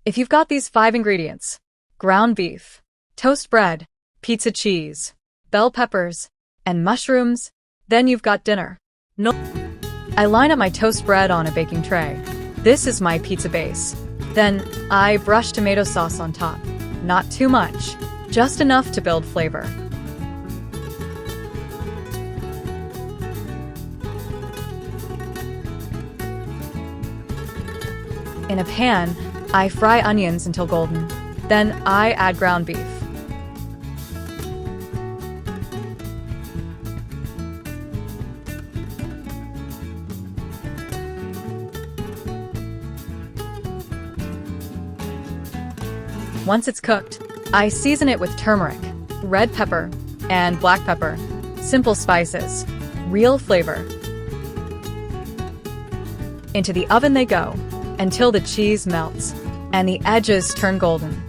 If you've got these 5 ingredients, ground beef, toast bread, pizza cheese, bell peppers, and mushrooms, then you've got dinner. No. I line up my toast bread on a baking tray. This is my pizza base. Then I brush tomato sauce on top. Not too much, just enough to build flavor. In a pan, I fry onions until golden. Then I add ground beef. Once it's cooked, I season it with turmeric, red pepper, and black pepper. Simple spices, real flavor. Into the oven they go until the cheese melts and the edges turn golden.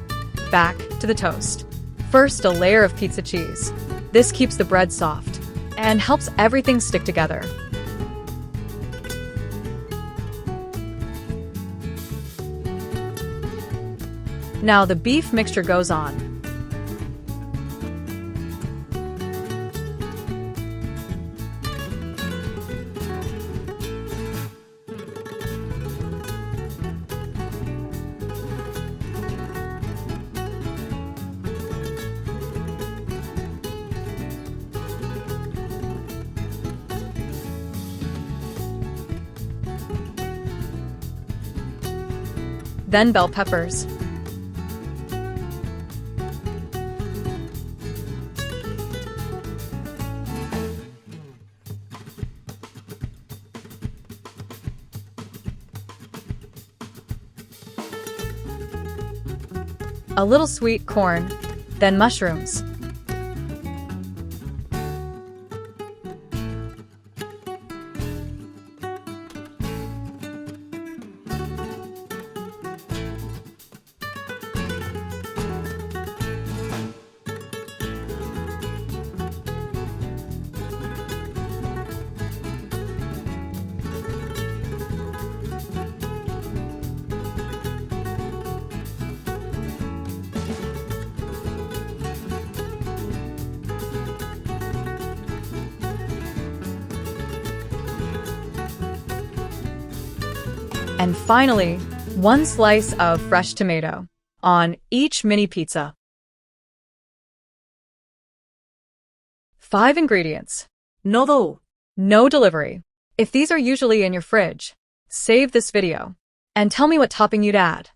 Back to the toast. First, a layer of pizza cheese. This keeps the bread soft and helps everything stick together. Now the beef mixture goes on. Then bell peppers. A little sweet corn, then mushrooms. And finally, 1 slice of fresh tomato on each mini pizza. 5 ingredients. No delivery. If these are usually in your fridge, save this video and tell me what topping you'd add.